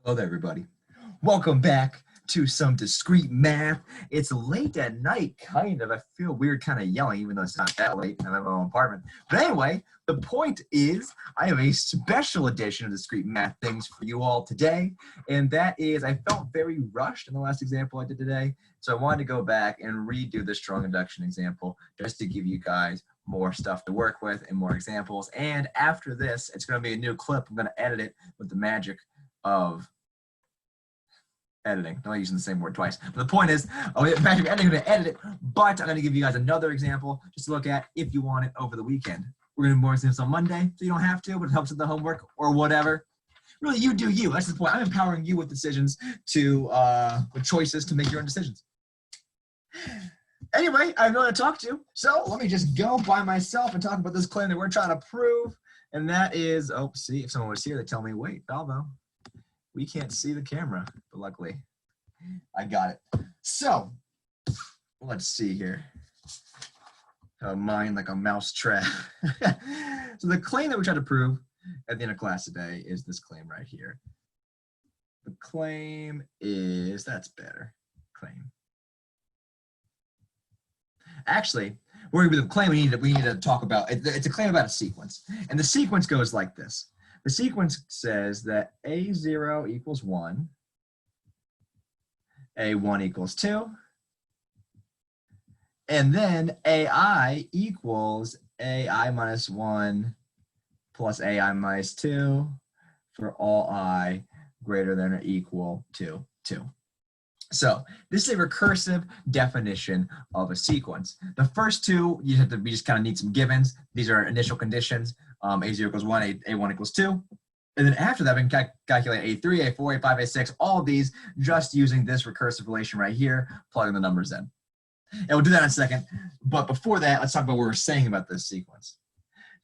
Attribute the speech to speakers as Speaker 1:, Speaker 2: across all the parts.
Speaker 1: Hello there, everybody. Welcome back to some discrete math. It's late at night, kind of. I feel weird kind of yelling, even though it's not that late. I'm in my own apartment. But anyway, the point is I have a special edition of discrete math things for you all today. And that is, I felt very rushed in the last example I did today. So I wanted to go back and redo the strong induction example just to give you guys more stuff to work with and more examples. And after this, it's going to be a new clip. I'm going to edit it with the magic of editing. Don't using the same word twice. But the point is, magic editing, I'm going to edit it, but I'm going to give you guys another example just to look at if you want it over the weekend. We're going to do more examples on Monday, so you don't have to, but it helps with the homework or whatever. Really, you do you. That's the point. I'm empowering you with decisions with choices to make your own decisions. Anyway, I have no one to talk to, so let me just go by myself and talk about this claim that we're trying to prove, and that is, see, if someone was here, they'd tell me, wait, Balbo, we can't see the camera, but luckily I got it. So let's see here. Mine like a mouse trap. So the claim that we're trying to prove at the end of class today is this claim right here. The claim is, that's better, claim. Actually, we're going to be the claim we need to talk about. It's a claim about a sequence. And the sequence goes like this. The sequence says that A0 equals 1, A1 equals 2, and then AI equals AI minus 1 plus AI minus 2 for all I greater than or equal to 2. So this is a recursive definition of a sequence. The first two, we just kind of need some givens. These are initial conditions. A0 equals 1, A1 equals 2. And then after that, we can calculate A3, A4, A5, A6, all of these just using this recursive relation right here, plugging the numbers in. And we'll do that in a second. But before that, let's talk about what we're saying about this sequence.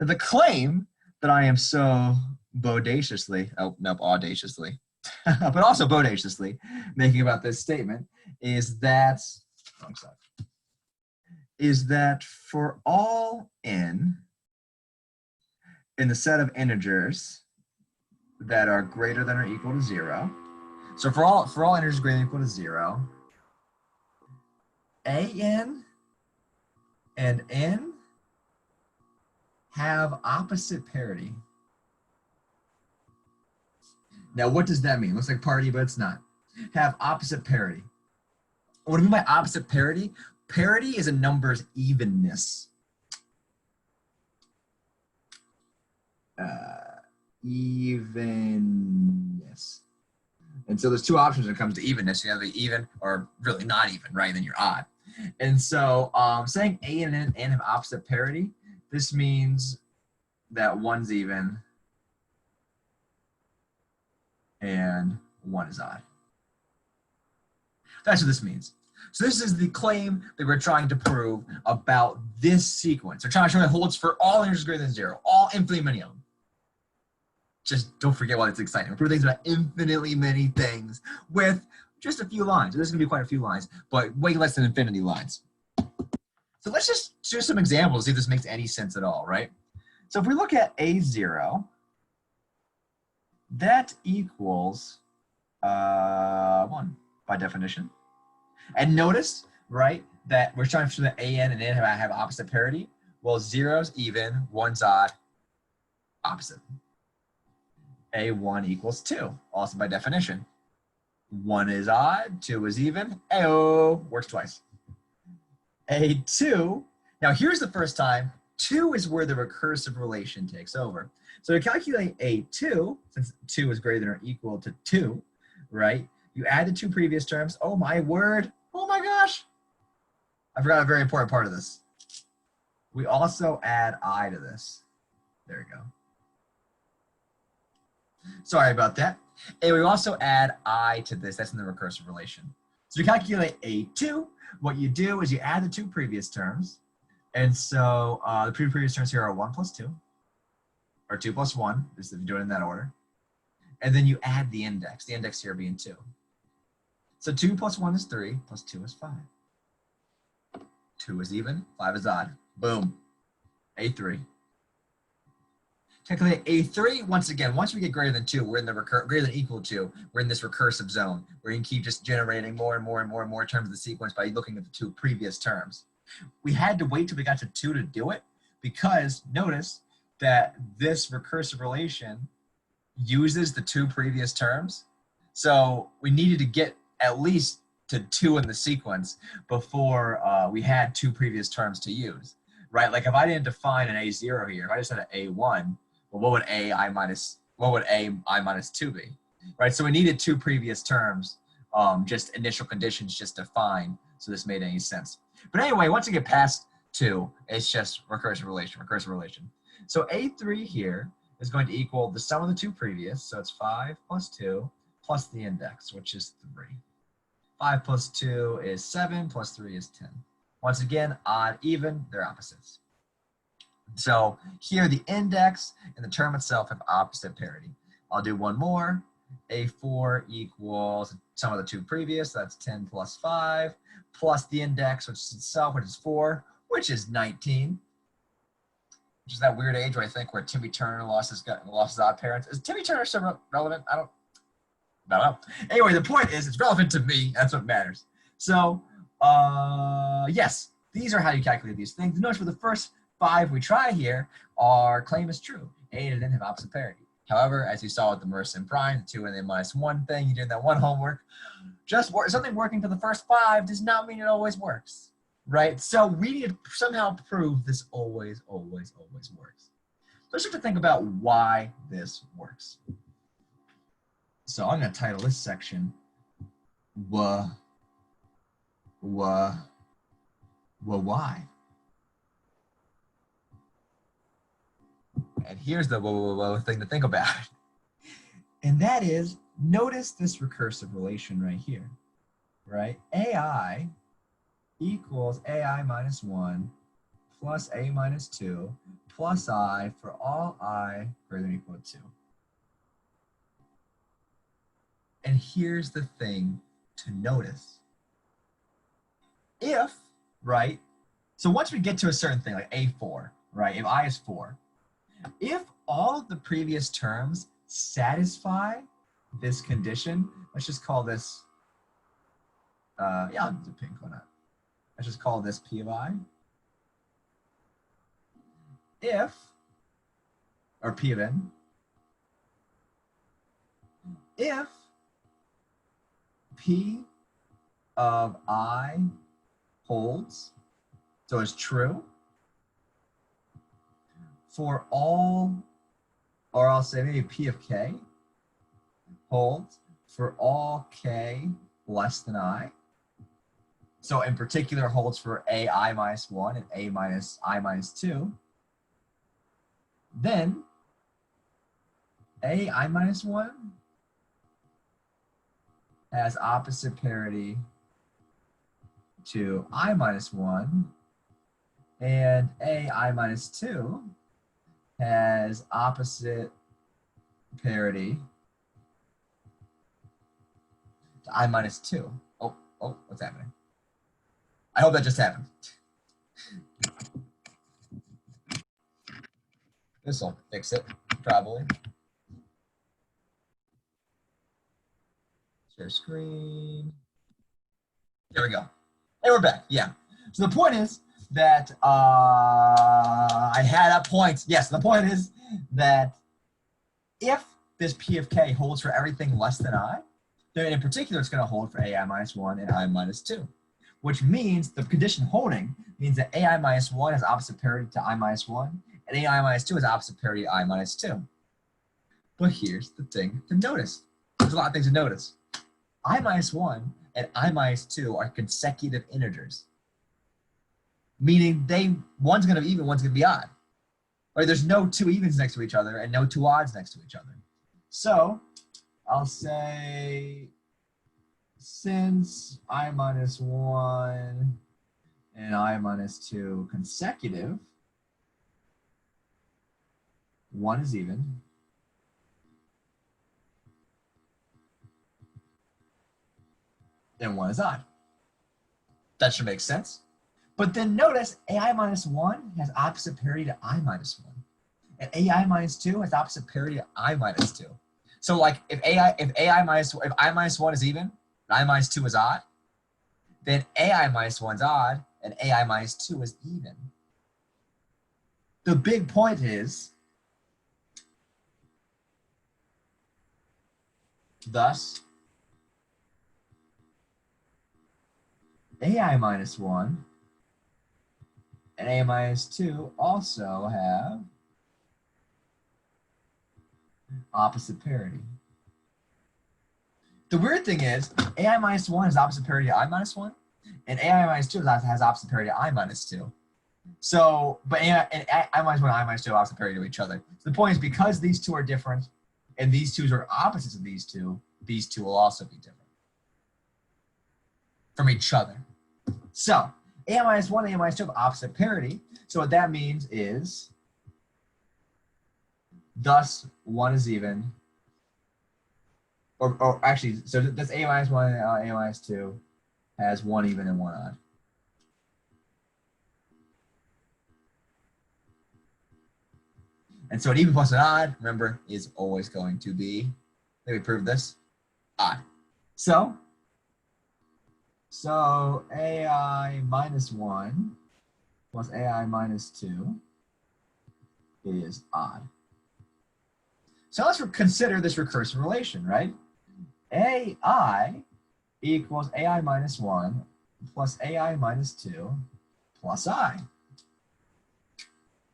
Speaker 1: Now, the claim that I am so audaciously, but also bodaciously making about this statement is that, for all n in the set of integers that are greater than or equal to 0, so for all integers greater than or equal to 0, an and n have opposite parity. Now, what does that mean? Looks like parity, but it's not. Have opposite parity. What do I mean by opposite parity? Parity is a number's evenness. Evenness. And so there's two options when it comes to evenness. You have the even or really not even, right? And then you're odd. And so saying A and N have opposite parity, this means that one's even and one is odd. That's what this means. So this is the claim that we're trying to prove about this sequence. We're trying to show it holds for all integers greater than 0, all infinitely many of them. Just don't forget why it's exciting. We're proving things about infinitely many things with just a few lines. There's going to be quite a few lines, but way less than infinity lines. So let's just do some examples, see if this makes any sense at all, right? So if we look at A0, that equals 1 by definition. And notice, right, that we're trying to show that an and n have opposite parity. Well, 0's even, 1's odd, opposite. A1 equals 2, also by definition. 1 is odd, 2 is even, ayo, works twice. A2, now here's the first time, 2 is where the recursive relation takes over. So to calculate A2, since 2 is greater than or equal to 2, right, you add the two previous terms. Oh my word, oh my gosh. I forgot a very important part of this. We also add I to this. There we go. Sorry about that. And we also add I to this. That's in the recursive relation. So to calculate A2, what you do is you add the two previous terms. And so the previous terms here are 1 plus 2, or 2 plus 1, if you do it in that order. And then you add the index here being 2. So 2 plus 1 is 3, plus 2 is 5. 2 is even, 5 is odd. Boom. A3. Calculate A3. Once again, once we get greater than 2, we're in the greater than equal to, we're in this recursive zone where you can keep just generating more and more and more and more terms of the sequence by looking at the 2 previous terms. We had to wait till we got to 2 to do it because notice that this recursive relation uses the 2 previous terms. So we needed to get at least to 2 in the sequence before we had 2 previous terms to use, right? Like if I didn't define an A0 here, if I just had an A1, well, what would AI minus 2 be, right? So we needed 2 previous terms, just initial conditions just defined, so this made any sense. But anyway, once you get past 2, it's just recursive relation. So A3 here is going to equal the sum of the 2 previous, so it's 5 plus 2 plus the index, which is 3. 5 plus 2 is 7, plus 3 is 10. Once again, odd, even, they're opposites. So here the index and the term itself have opposite parity. I'll do one more. A4 equals sum of the 2 previous, that's 10 plus 5, plus the index, which is itself, which is 4, which is 19. Which is that weird age where I think where Timmy Turner lost his odd parents. Is Timmy Turner still relevant? I don't know. Anyway, the point is it's relevant to me. That's what matters. So, yes, these are how you calculate these things. Notice for the first 5 we try here, our claim is true. A and N have opposite parity. However, as you saw with the Merson prime, the 2 and the minus 1 thing, you did that one homework. Just something working for the first 5 does not mean it always works, right? So we need to somehow prove this always works. Let's start to think about why this works. So I'm going to title this section why. And here's the thing to think about. And that is, notice this recursive relation right here, right? AI equals AI minus 1 plus A minus 2 plus I for all I greater than or equal to 2. And here's the thing to notice. If, right, so once we get to a certain thing, like A4, right, if I is 4, if all of the previous terms satisfy this condition, let's just call this, yeah, I'll do pink, why not? Let's just call this P of I. If, or P of N, if P of I holds, so it's true, for all, or I'll say maybe P of K holds for all K less than I. So in particular holds for AI minus 1 and A minus I minus 2. Then AI minus 1 has opposite parity to I minus 1, and AI minus 2 has opposite parity to I minus 2. Oh, what's happening? I hope that just happened. This will fix it, probably. Share screen. There we go. And we're back, yeah. So the point is that I had a point. Yes, the point is that if this P of K holds for everything less than I, then in particular it's going to hold for AI minus 1 and I minus 2, which means the condition holding means that AI minus 1 has opposite parity to I minus 1, and AI minus 2 has opposite parity to I minus 2. But here's the thing to notice. There's a lot of things to notice. I minus 1 and I minus 2 are consecutive integers, meaning one's going to be even, one's going to be odd. Right? There's no 2 evens next to each other and no 2 odds next to each other. So I'll say since I minus 1 and I minus 2 consecutive, 1 is even, and 1 is odd. That should make sense. But then notice AI minus 1 has opposite parity to I minus 1. And AI minus 2 has opposite parity to I minus 2. So like if I minus 1 is even, and I minus 2 is odd, then AI minus 1 is odd, and AI minus 2 is even. The big point is, thus, AI minus 1 and AI minus 2 also have opposite parity. The weird thing is, AI minus 1 has opposite parity to I minus 1, and AI minus 2 has opposite parity to I minus 2. So, but I minus 1 and I minus 2 have opposite parity to each other. So the point is, because these two are different, and these two are opposites of these two will also be different from each other. So, AI minus 1 and AI minus 2 have opposite parity. So what that means is, thus 1 is even, or actually, so this AI minus 1 and AI minus 2 has 1 even and 1 odd. And so an even plus an odd, remember, is always going to be, let me prove this, odd. So AI minus 1 plus AI minus 2 is odd. So let's consider this recursive relation, right? AI equals AI minus 1 plus AI minus 2 plus I.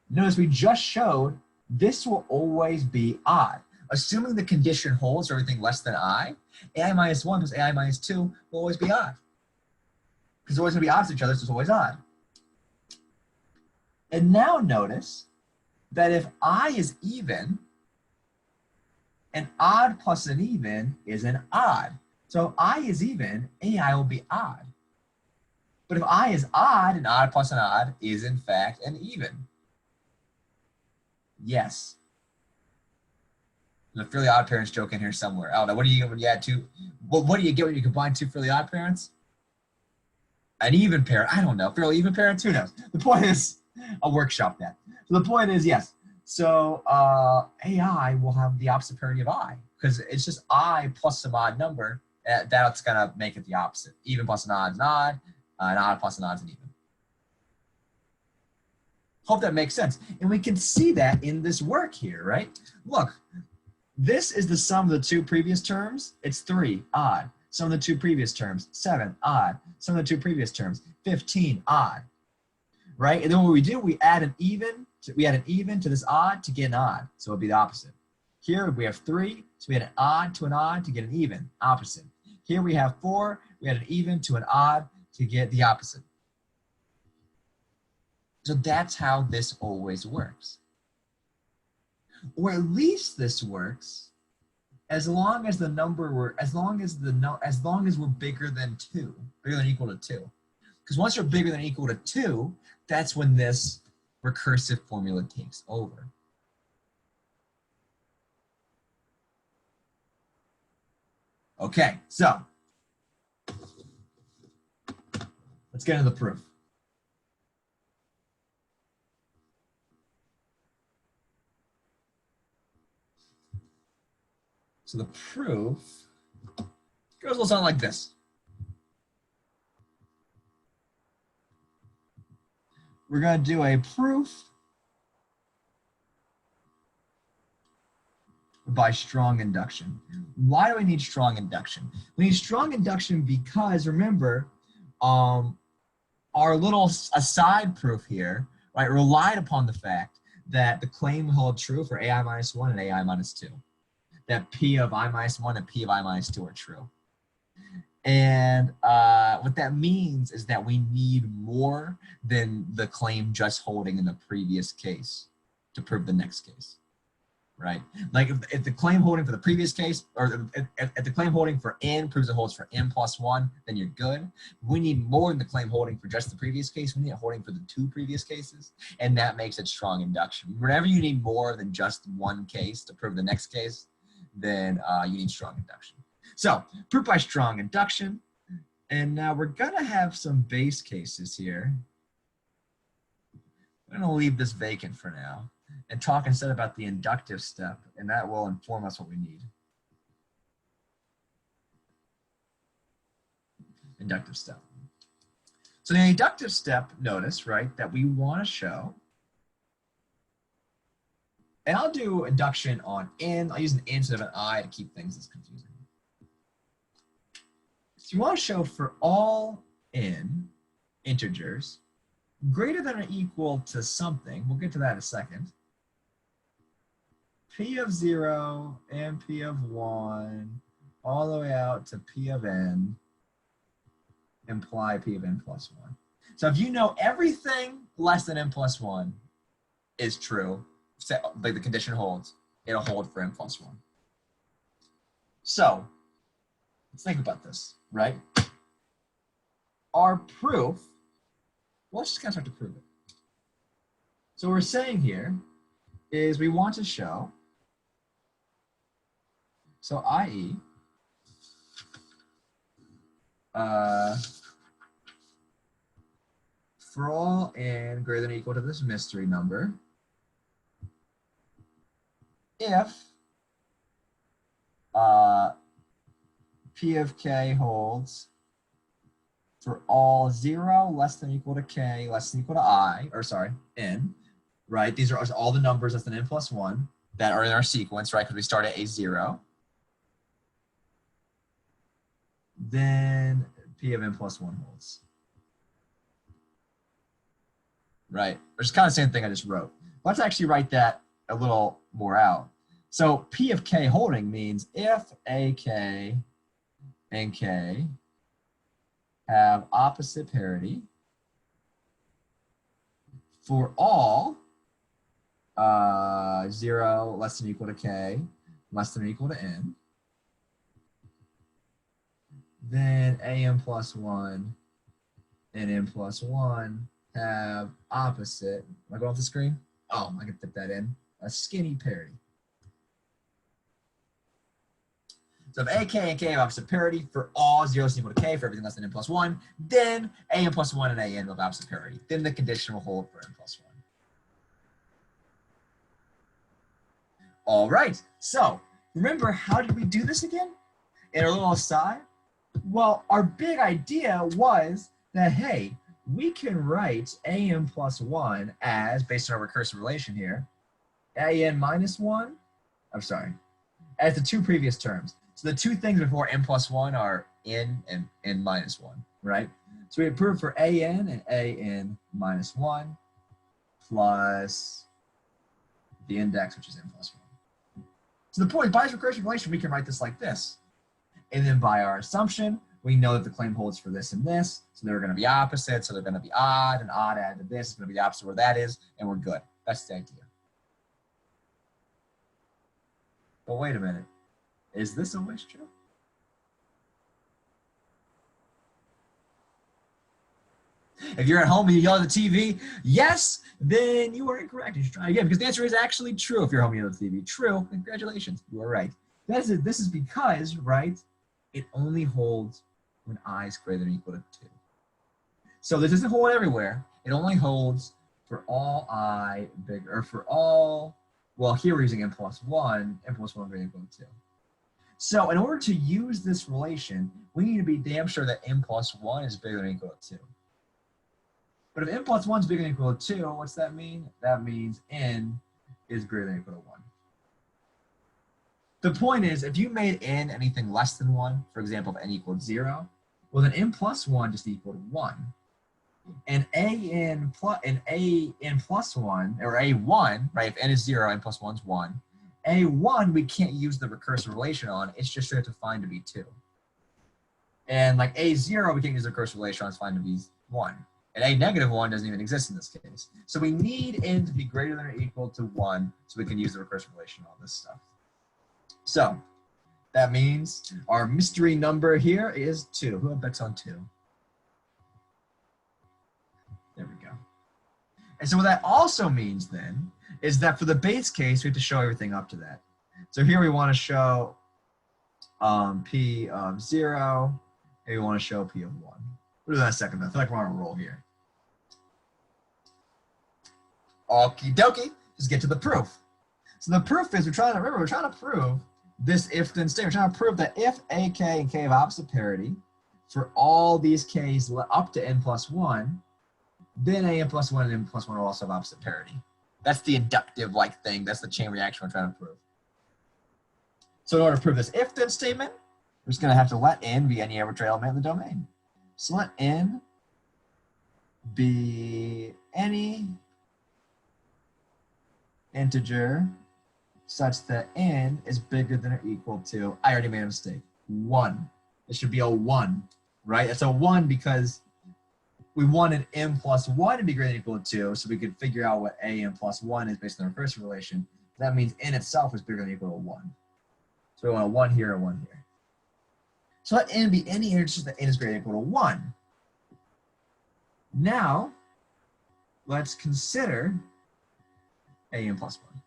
Speaker 1: Notice we just showed this will always be odd. Assuming the condition holds for everything less than I, AI minus 1 plus AI minus 2 will always be odd. Because it's always going to be odds to each other, so it's always odd. And now notice that if I is even, an odd plus an even is an odd. So if I is even, AI will be odd. But if I is odd, an odd plus an odd is in fact an even. Yes. There's a fairly odd parents joke in here somewhere. I don't know. What do you get when you add two? What do you get when you combine two fairly odd parents? An even pair. I don't know. Fairly even parents? Who knows? The point is, I'll workshop that. So the point is, yes. So AI will have the opposite parity of I, because it's just I plus some odd number. That's going to make it the opposite. Even plus an odd is an odd. An odd plus an odd is an even. Hope that makes sense. And we can see that in this work here, right? Look, this is the sum of the two previous terms. It's 3, odd. Sum of the two previous terms, 7, odd. Sum of the two previous terms, 15, odd. Right? And then what we do, we add an even to this odd to get an odd. So it'll be the opposite. Here we have 3, so we add an odd to an odd to get an even, opposite. Here we have 4, we add an even to an odd to get the opposite. So that's how this always works. Or at least this works as long as the number as long as we're bigger than 2, bigger than or equal to 2. Because once you're bigger than or equal to 2, that's when this recursive formula takes over. Okay, so let's get into the proof. So the proof goes a little something like this. We're going to do a proof by strong induction. Why do we need strong induction? We need strong induction because, remember, our little aside proof here, right, relied upon the fact that the claim held true for AI minus 1 and AI minus 2. That P of I minus 1 and P of I minus 2 are true. And what that means is that we need more than the claim just holding in the previous case to prove the next case, right? Like if the claim holding for the previous case, or if the claim holding for n proves it holds for n plus 1, then you're good. We need more than the claim holding for just the previous case. We need it holding for the 2 previous cases, and that makes it strong induction. Whenever you need more than just one case to prove the next case, then you need strong induction. So, proof by strong induction, and now we're gonna have some base cases here. I'm gonna leave this vacant for now. and talk instead about the inductive step, and that will inform us what we need. Inductive step. So the inductive step, notice, right, that we want to show, and I'll do induction on in. I'll use an in instead of an I to keep things as confusing. So you want to show for all n integers greater than or equal to something, we'll get to that in a second, p of 0 and p of 1 all the way out to p of n imply p of n plus 1. So if you know everything less than n plus 1 is true, like the condition holds, it'll hold for n plus 1. So let's think about this, right? Our proof, well, let's just kind of start to prove it. So what we're saying here is we want to show, so i.e., for all n greater than or equal to this mystery number, if p of k holds for all 0 less than or equal to k less than or equal to I, or sorry, n, right? These are all the numbers less than n plus 1 that are in our sequence, right? Because we start at a0. Then p of n plus 1 holds. Right? Which is kind of the same thing I just wrote. Let's actually write that a little more out. So p of k holding means if ak and k have opposite parity for all 0 less than or equal to k less than or equal to n, then an plus 1 and n plus 1 have opposite, am I going off the screen? Oh, I can fit that in, a skinny parity. So if ak and k have opposite parity for all 0 is equal to k for everything less than n plus 1, then an plus 1 and an will have opposite parity. Then the condition will hold for n plus 1. All right, so remember, how did we do this again? In our little aside? Well, our big idea was that, hey, we can write an plus 1 as, based on our recursive relation here, an minus 1, I'm sorry, as the two previous terms. So the two things before n plus 1 are n and n minus 1, right? So we prove for an and an minus 1 plus the index, which is n plus 1. So the point, by this recursive relation, we can write this like this. And then by our assumption, we know that the claim holds for this and this, so they're going to be opposite, so they're going to be odd, and odd added to this is going to be the opposite where that is, and we're good. That's the idea. But wait a minute. Is this always true? If you're at home and you yell at the TV, yes, then you are incorrect. You should try again, because the answer is actually true if you're home and you yell at the TV. True. Congratulations. You are right. This is because, right, it only holds when I is greater than or equal to 2. So this doesn't hold everywhere. It only holds for all I bigger, or for all, well, here we're using n plus 1 greater than or equal to 2. So in order to use this relation, we need to be damn sure that n plus 1 is bigger than or equal to 2. But if n plus 1 is bigger than or equal to 2, what's that mean? That means n is greater than or equal to 1. The point is, if you made n anything less than 1, for example, if n equaled 0, well then n plus 1 just equaled 1. And an plus 1, or a1, right, if n is 0, n plus 1 is 1. a1 we can't use the recursive relation on, it's just straight defined to be 2. And like a0 we can't use the recursive relation on, it's defined to be 1. And a negative 1 doesn't even exist in this case. So we need n to be greater than or equal to 1 so we can use the recursive relation on all this stuff. So that means our mystery number here is 2. Who bets on 2? There we go. And so what that also means then is that for the base case, we have to show everything up to that. So here we want to show p of 0, and we want to show p of 1. We'll do that in a second. I feel like we're on a roll here. Okie dokie. just get to the proof. So the proof is we're trying to prove this if-then statement. We're trying to prove that if a, k, and k have opposite parity for all these k's up to n plus 1, then a n plus 1 and n plus 1 will also have opposite parity. That's the inductive like thing. That's the chain reaction we're trying to prove. So in order to prove this if-then statement, we're just going to have to let n be any arbitrary element in the domain. So let n be any integer such that n is bigger than or equal to, I already made a mistake, 1. It should be a 1, right? It's a 1 because we wanted n plus 1 to be greater than or equal to 2, so we could figure out what a n plus 1 is based on the recursive relation. That means n itself is bigger than or equal to 1. So we want a 1 here and 1 here. So let n be any integer such that n is greater than or equal to 1. Now, let's consider a n plus 1.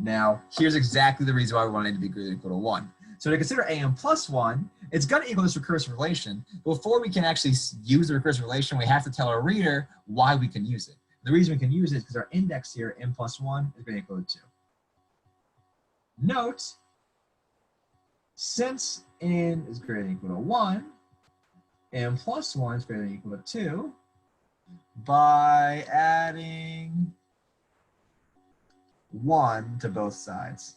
Speaker 1: Now, here's exactly the reason why we want it to be greater than or equal to 1. So to consider a n plus 1, it's going to equal this recursive relation. Before we can actually use the recursive relation, we have to tell our reader why we can use it. The reason we can use it is because our index here, n plus 1, is greater than or equal to 2. Note, since n is greater than or equal to 1, n plus 1 is greater than or equal to 2, by adding 1 to both sides.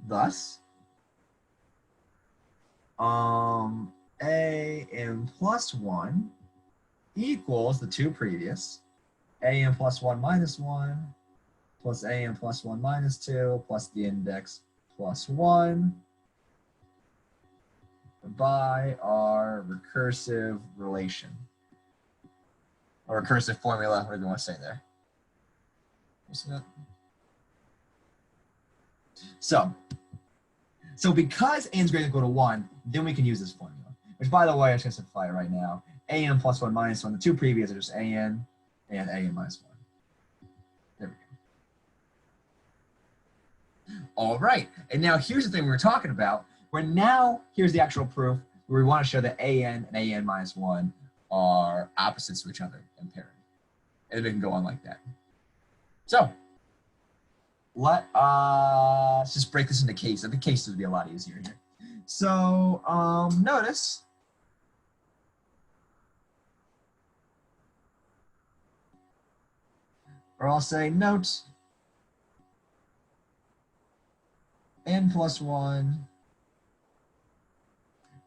Speaker 1: Thus, a n plus 1 equals the two previous, a n plus 1 minus 1 plus a n plus 1 minus 2 plus the index plus 1 by our recursive relation. Or recursive formula, whatever you want to say there. So because n is greater than or equal to 1, then we can use this formula. Which, by the way, I'm just going to simplify it right now. A n plus 1 minus 1. The two previous are just a n and a n minus 1. There we go. All right. And now here's the thing we were talking about. Where now, here's the actual proof where we want to show that a n and a n minus 1 are opposites to each other in parity. And it can go on like that. So, let us just break this into cases. I think cases would be a lot easier here. So, notice, or I'll say note, n plus 1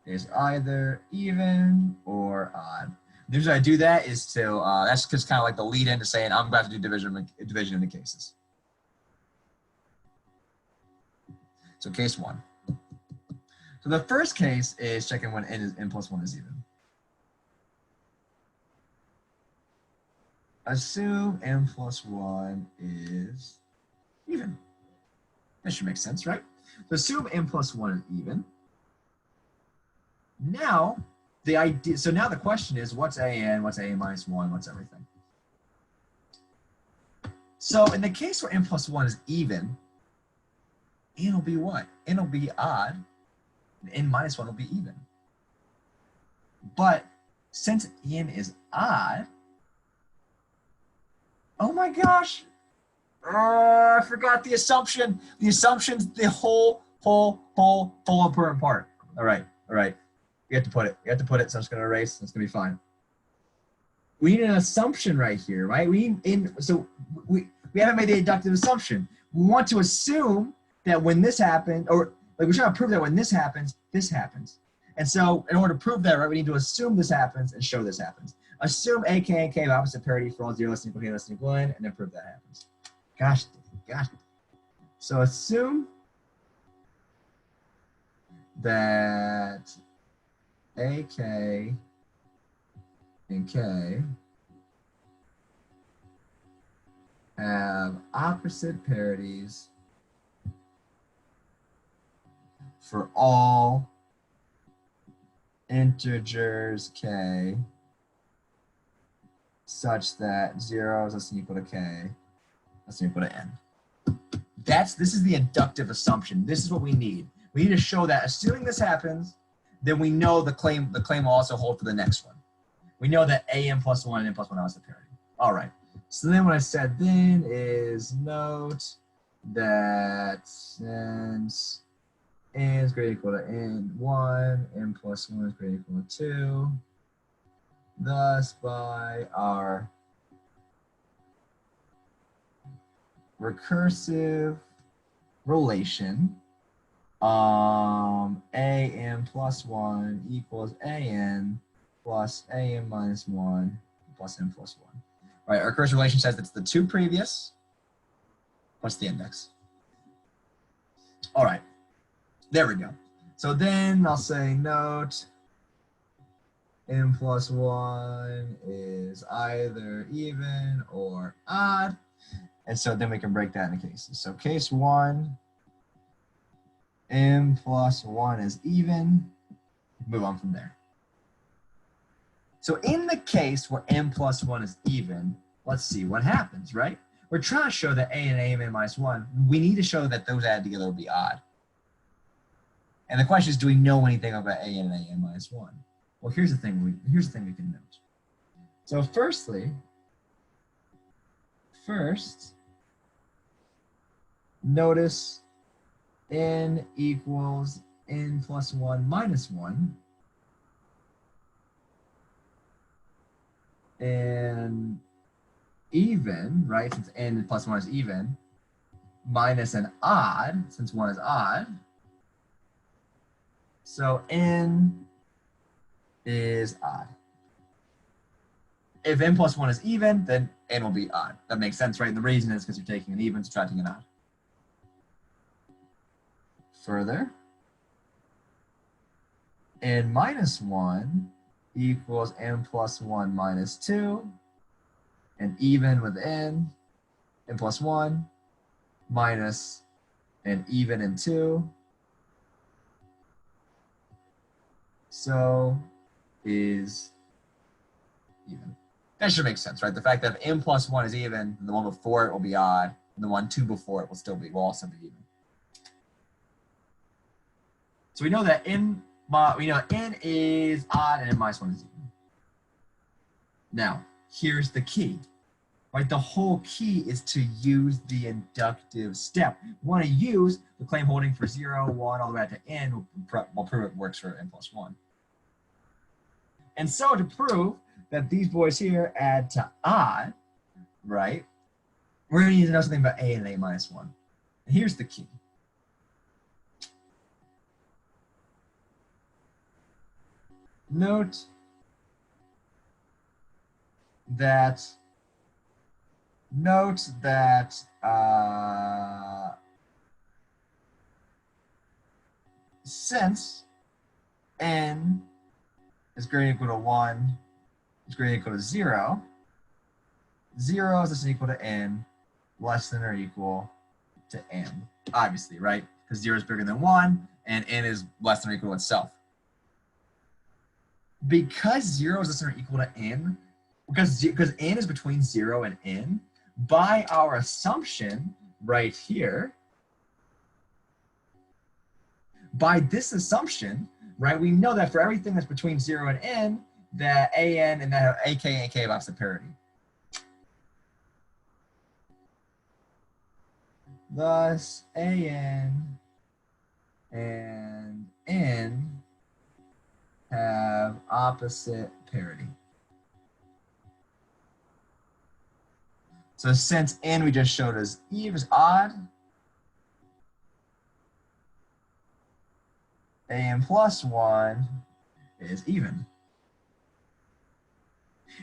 Speaker 1: is either even or odd. The reason I do that is to, that's just kind of like the lead in to saying I'm about to do division into cases. So case 1. So the first case is checking when n plus 1 is even. Assume n plus 1 is even. That should make sense, right? So assume n plus 1 is even. Now, now the question is, what's a n, what's a n minus 1, what's everything? So in the case where n plus 1 is even, n will be what? N will be odd, and n minus 1 will be even. But since n is odd, oh my gosh, I forgot the assumption. The assumption's the whole important part. All right. You have to put it, so I'm just going to erase. It's going to be fine. We need an assumption right here, right? We haven't made the inductive assumption. We want to assume that when this happens, or like we're trying to prove that when this happens, this happens. And so in order to prove that, right, we need to assume this happens and show this happens. Assume a, k, and k have opposite parity for all 0 less than equal k less than equal n, and then prove that happens. Gosh. So assume that a, k, and k have opposite parities for all integers k such that 0 is less than equal to k less than equal to n. This is the inductive assumption. This is what we need. We need to show that assuming this happens, then we know the claim will also hold for the next one. We know that an plus 1 and n plus 1 are also parity. All right. So then what I said then is note that since n is greater or equal to n1, n plus 1 is greater or equal to 2, thus by our recursive relation, an plus 1 equals an plus an minus 1 plus n plus 1. All right, our recursive relation says it's the two previous plus the index. All right, there we go. So then I'll say note n plus 1 is either even or odd. And so then we can break that into cases. So case 1, n plus 1 is even. Move on from there. So in the case where n plus 1 is even, let's see what happens, right? We're trying to show that a and a minus 1. We need to show that those added together will be odd. And the question is, do we know anything about a and a minus 1? Well, here's the thing we can note. So first, notice n equals n plus 1 minus 1. And even, right, since n plus 1 is even, minus an odd, since 1 is odd. So n is odd. If n plus 1 is even, then n will be odd. That makes sense, right? And the reason is because you're taking an even, subtracting an odd. Further, n minus 1 equals n plus 1 minus 2, and even with n plus 1 minus an even and 2. So is even. That should make sense, right? The fact that if n plus 1 is even, the one before it will be odd, and the one 2 before it will also be even. So we know that n is odd and n minus 1 is even. Now, here's the key, right? The whole key is to use the inductive step. We want to use the claim holding for 0, 1, all the way out to n. We'll prove it works for n plus 1. And so to prove that these boys here add to odd, right, we're going to need to know something about a and a minus 1. And here's the key. Note that since n is greater than or equal to 1, is greater than or equal to 0, 0 is less than or equal to n, less than or equal to n. Obviously, right? Because 0 is bigger than 1, and n is less than or equal to itself. Because 0 is less than or equal to n, because n is between 0 and n, by our assumption right here, by this assumption, right, we know that for everything that's between 0 and n, that an and that ak and ak have opposite parity. Thus, an and n have opposite parity. So since n we just showed as even is odd, an plus 1 is even.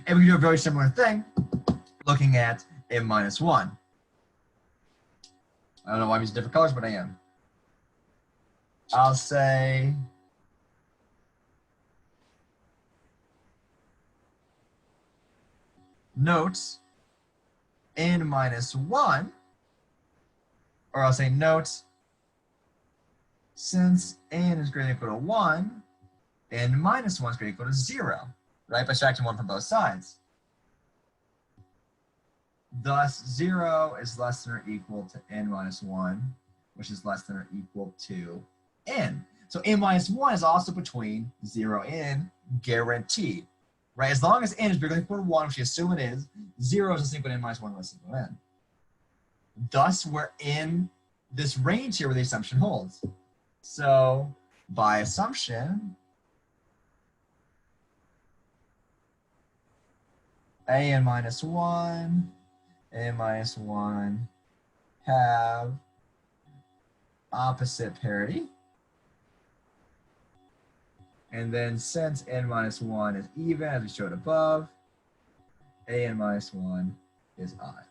Speaker 1: And we can do a very similar thing looking at n minus 1. I don't know why I'm using different colors, but I am. I'll say note n minus 1, or I'll say note since n is greater than or equal to 1, n minus 1 is greater than or equal to 0, right? By subtracting 1 from both sides. Thus, 0 is less than or equal to n minus 1, which is less than or equal to n. So n minus 1 is also between 0 and n, guaranteed. Right? As long as n is bigger than or equal to 1, which we assume it is, 0 is less than equal to n minus 1 less than equal to n. Thus, we're in this range here where the assumption holds. So by assumption, an minus 1, n minus 1 have opposite parity. And then since n minus 1 is even, as we showed above, an minus 1 is odd.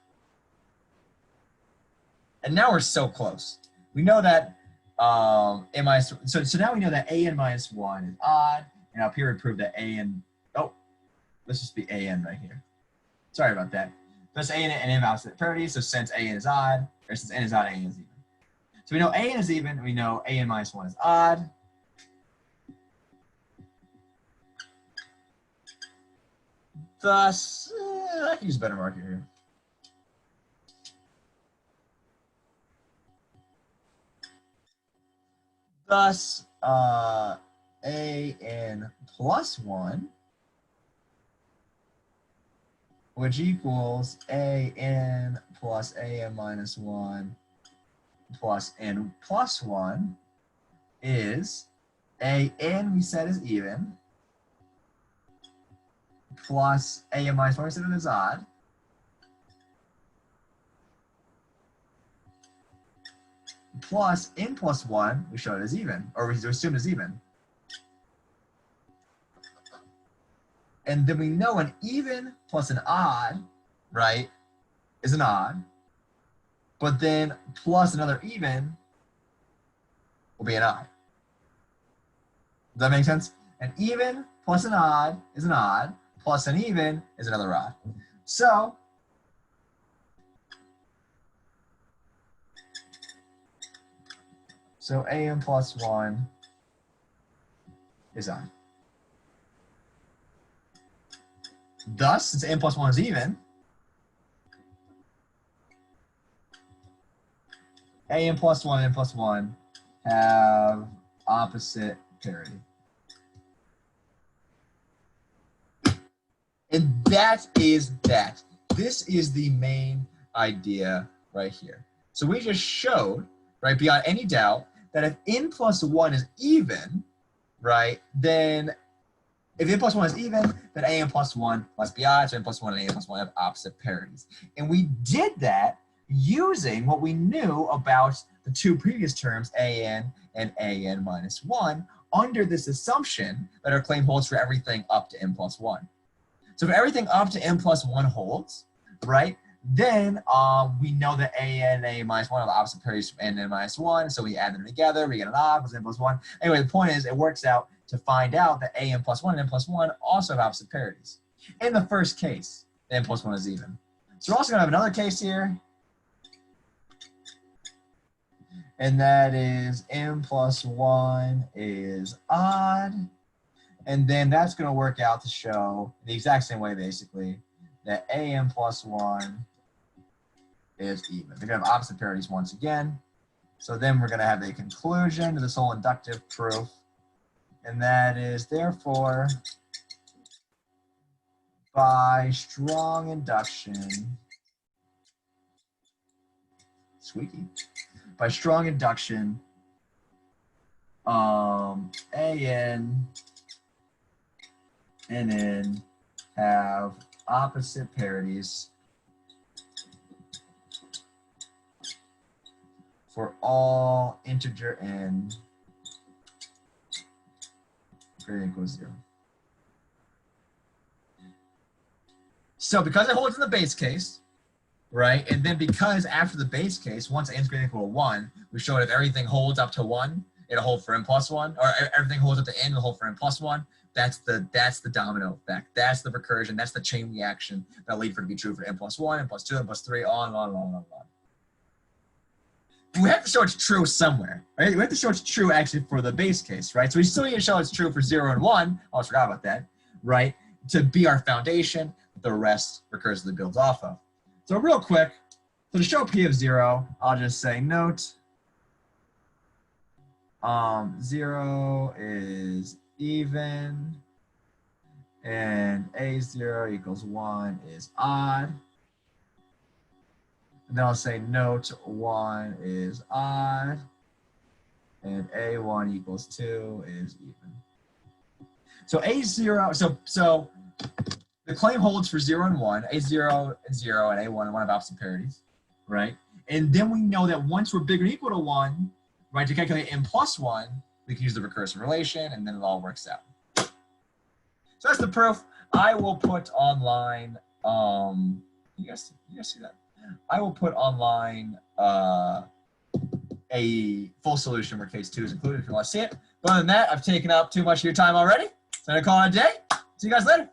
Speaker 1: And now we're so close. We know that n minus, so now we know that an minus 1 is odd, and up here we prove that an, oh, let's just be an right here. Sorry about that. Thus an and n have opposite parity, so since an is odd, or since n is odd, an is even. So we know an is even, and we know an minus 1 is odd. Thus, I can use a better marker here. Thus, an plus 1, which equals an plus an minus 1 plus n plus 1, is an we said is even, plus an minus 1 we said is odd, plus n plus 1 we showed is even, or we assumed is even. And then we know an even plus an odd, right, is an odd, but then plus another even will be an odd. Does that make sense? An even plus an odd is an odd, plus an even is another odd. So an plus 1 is odd. Thus, since n plus 1 is even, an plus 1 and n plus 1 have opposite parity. And that is that. This is the main idea right here. So we just showed, right, beyond any doubt, that if n plus 1 is even, right, then if n plus 1 is even, then an plus 1 must be odd, so n plus 1 and an plus 1 have opposite parities. And we did that using what we knew about the two previous terms, an and an minus 1, under this assumption that our claim holds for everything up to n plus 1. So if everything up to n plus 1 holds, right, then we know that an and an minus 1 are the opposite parities from n and n minus 1, so we add them together, we get an odd plus n plus 1. Anyway, the point is it works out to find out that an plus 1 and n plus 1 also have opposite parities. In the first case, n plus 1 is even. So we're also going to have another case here, and that is n plus 1 is odd, and then that's going to work out to show the exact same way, basically, that an plus 1 is even. They're going to have opposite parities once again. So then we're going to have a conclusion to this whole inductive proof, and that is, therefore, by strong induction, squeaky, by strong induction, an and n have opposite parities for all integer n greater than or equal to 0. So because it holds in the base case, right, and then because after the base case, once n is greater than or equal to 1, we showed if everything holds up to 1, it'll hold for n plus 1, or everything holds up to n, it'll hold for n plus 1. That's the domino effect. That's the recursion. That's the chain reaction that lead for it to be true for n plus 1, n plus 2, n plus 3, on and on and on and on. We have to show it's true somewhere, right? We have to show it's true actually for the base case, right? So we still need to show it's true for 0 and 1. I almost forgot about that, right? To be our foundation, the rest recursively builds off of. So real quick, so to show P of 0, I'll just say note 0 is even, and A0 equals 1 is odd. And then I'll say note 1 is odd, and A1 equals 2 is even. So A0, so the claim holds for 0 and 1, A0 and 0, and A1 and 1 have opposite parities, right? And then we know that once we're bigger than or equal to 1, right, to calculate n plus 1, we can use the recursive relation, and then it all works out. So that's the proof. I will put online, you guys see that? I will put online a full solution where case 2 is included if you want to see it. But other than that, I've taken up too much of your time already. So I'm going to call it a day. See you guys later.